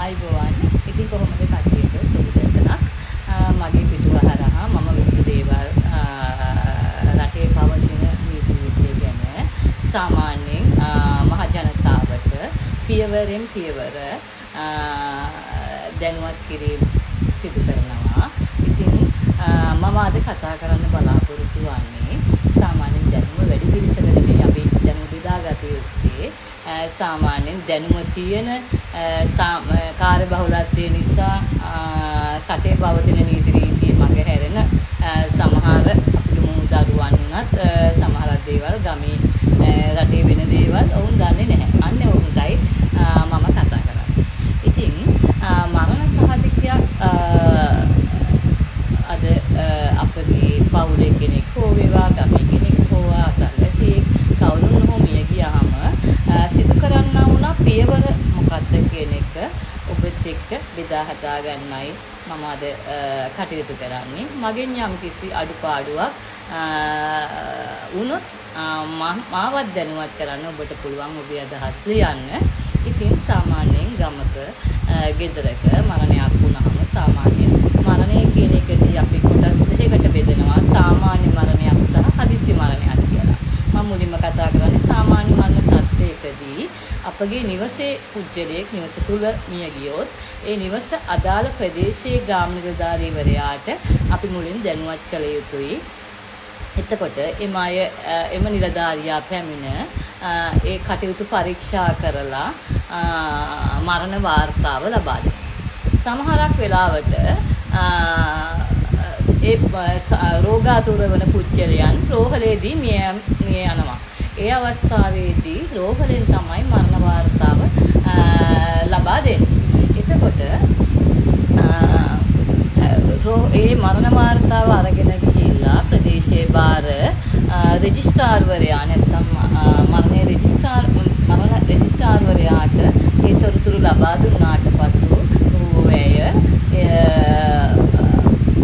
අයිබෝවන් ඉතින් කොහොමද කට්ටියට සුබ දැසනක් මගේ පිටුව හරහා මම විවිධ දේවල් රටේ පවතින නීති ගැන සාමාන්‍යයෙන් මහ ජනතාවට පියවරෙන් පියවර දැනුවත් කිරීම සිදු කරනවා. ඉතින් මම අද කතා කරන්න බලාපොරොත්තු වෙන්නේ සාමාන්‍යයෙන් දැනුම වැඩි පිරිසට නෙමෙයි අපි දැනුම බෙදාගත යුත්තේ. සාමාන්‍යයෙන් දැනුම තියෙන කාර්යබහුලත්වය නිසා රටේ පවතින නීති රීති මගහැරෙන සමහර අපිට දරුවන් උනත් සමහර දේවල් ගමේ රටේ වෙන දේවල් ඔවුන් දන්නේ නැහැ. අන්න ඔවුන්ටයි මම කතා කරන්නේ. ඉතින් මරණ සහතිකයක් අද අපගේ පවුලේ කෙනෙක් හෝ වේවා ගමේ කෙනෙක් හෝ අසල්වැසියෙක් කවුරුන් හෝ මිය ගියාම සිදු කරන්නා වුණා පියවර මොකක්ද කියන එක ඔබත් එක්ක බෙදා හදා ගන්නයි මම අද කටයුතු කරන්නේ. මගෙන් යම් කිසි අඩුපාඩුවක් වුණොත් මාවත් දැනුවත් කරන්න ඔබට පුළුවන් ඔබේ අදහස් ලියන්න. ඉතින් සාමාන්‍යයෙන් ගමක ගෙදරක මරණයක් වුණාම සාමාන්‍යයෙන් මරණය කියන එකදී අපි කොටස් දෙකකට බෙදනවා. සාමාන්‍ය මරණයක් සහ හදිසි මරණයක් කියලා. මම මුලින්ම කතා කරන්නේ සාමාන්‍ය මරණ තත්ත්වයකදී අපගේ නිවසේ පුජ්‍යලයක් නිවස තුල මිය ගියොත් ඒ නිවස අදාළ ප්‍රදේශයේ ග්‍රාම නිලධාරීවරයාට අපි මුලින් දැනුවත් කළ යුතුයි. එතකොට එම නිලධාරියා පැමිණ ඒ කටයුතු පරීක්ෂා කරලා මරණ වාර්තාව ලබා දෙනවා. සමහරක් වෙලාවට ඒ රෝගාතුර වන පුජ්‍යලයන් රෝහලේදී මිය යනවා. ඒ අවස්ථාවේදී රෝහලෙන් තමයි මරණ වාර්තාව ලබා දෙන්නේ. එතකොට ඒ මරණ වාර්තාව අරගෙන ගිහිල්ලා ප්‍රදේශයේ බාර රෙජිස්ට්‍රාර්වරයා නැත්නම් මරණ රෙජිස්ට්‍රාර්වරයාට ඒ තොරතුරු ලබා දුන්නාට පසු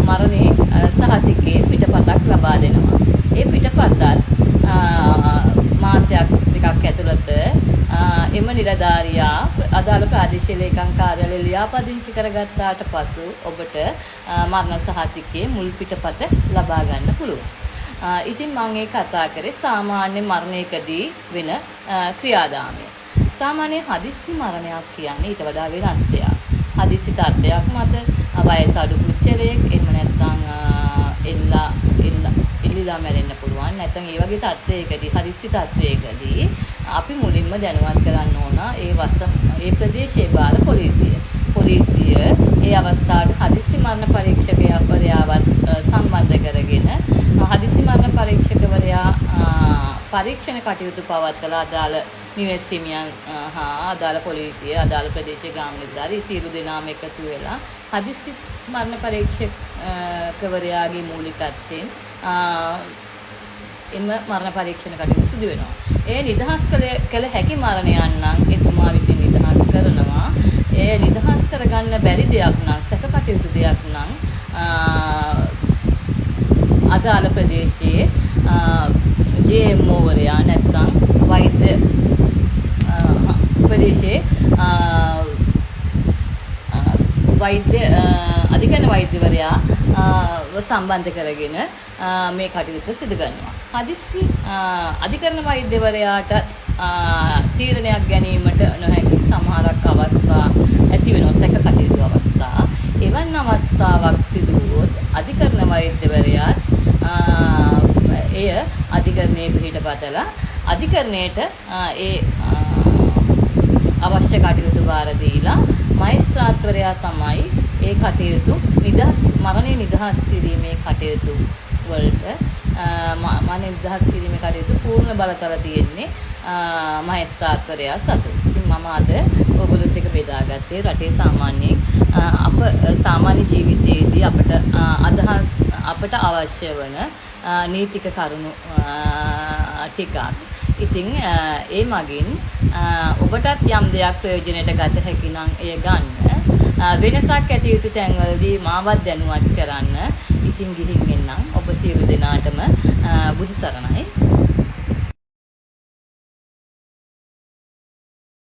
මරණේ සහතිකයේ පිටපතක් ලබා දෙනවා. ඒ පිටපතත් මාසයක් දෙකක් ඇතුළත එම නිලධාරියා අදාළ ප්‍රාදේශීය ලේකම් කාර්යාලයේ ලියාපදිංචි කරගත්තාට පසු ඔබට මරණ සහතිකයේ මුල් පිටපත ලබා ගන්න පුළුවන්. ඉතින් මම මේ කතා කරේ සාමාන්‍ය මරණයකදී වෙන ක්‍රියාදාමය. සාමාන්‍ය හදිස්සි මරණයක් කියන්නේ ඊට වඩා වෙනස් දෙයක්. හදිස්සි තත්ත්වයක් මත වයස අඩු පුච්චලයක් එහෙම නැත්නම් එල්ලිලා මැරෙන්න පුළුවන්. නැත්නම් ඒ වගේ තත්ත්වයකදී හදිස්සි තත්ත්වයකදී අපි මුලින්ම දැනුවත් කරන්න ඕන ඒ ප්‍රදේශයේ බාර පොලිසිය. පොලිසිය ඒ අවස්ථාවට හදිස්සි මරණ පරීක්ෂකවරයාවත් සම්බන්ධ කරගෙන හදිස්සි මරණ පරීක්ෂකවරයා පරීක්ෂණ කටයුතු පවත්වලා අදාළ නිවෙස්හිමියන් හා අදාළ පොලිසිය අදාළ ප්‍රදේශීය ග්‍රාම නිලධාරී සියලු දෙනාම එකතු වෙලා හදිස්සි මරණ පරීක්ෂකවරයාගේ මූලිකත්වයෙන් එම මරණ පරීක්ෂණ කටයුතු සිදු වෙනවා. ඒ නිදහස් කළ හැකි මරණයන් නම් එතුමා විසින් නිදහස් කරනවා. ඒ නිදහස් කරගන්න බැරි දෙයක් නම් සැක කටයුතු දෙයක් නම් අදාළ ප්‍රදේශයේ ජේ.එම්.ඕ වරයා නැත්නම් වෛද්‍ය ප්‍රදේශයේ අධිකරණ වෛද්‍යවරයා සම්බන්ධ කරගෙන මේ කටයුතු සිදු කරනවා. හදිස්සි අධිකරණ වෛද්‍යවරයාට තීරණයක් ගැනීමට නොහැකි සමහරක් අවස්ථා ඇති වෙනවා. සැක කටයුතු අවස්ථා. එවන් අවස්ථාවක් සිදු වුවොත් අධිකරණ වෛද්‍යවරයා එය අධිකරණයේ පිටපතලා අධිකරණයට ඒ අවශ්‍ය කටයුතු බාර දීලා මහේස්ත්‍රාත්වරයා තමයි ඒ කටයුතු මරණය නිදහස් කිරීමේ කටයුතු වලට මරණය නිදහස් කිරීමේ කටයුතු පූර්ණ බලතල තියෙන්නේ මහේස්ත්‍රාත්වරයා සතු. ඉතින් මම අද ඔයගොල්ලොත් එක්ක බෙදාගත්තේ රටේ සාමාන්‍ය ජීවිතයේදී අපට අවශ්‍ය වන නීතික කරුණු ටිකක්. ඉතින් ඒ මගින් ඔබටත් යම් දෙයක් ප්‍රයෝජනයට ගත හැකි නම් එය ගන්න. වෙනසක් ඇති යුතු තැන්වලදී මාවත් දැනුවත් කරන්න. ඉතින් ගිහින් එන්නම්. ඔබ සියලු දෙනාටම බුදු සරණයි.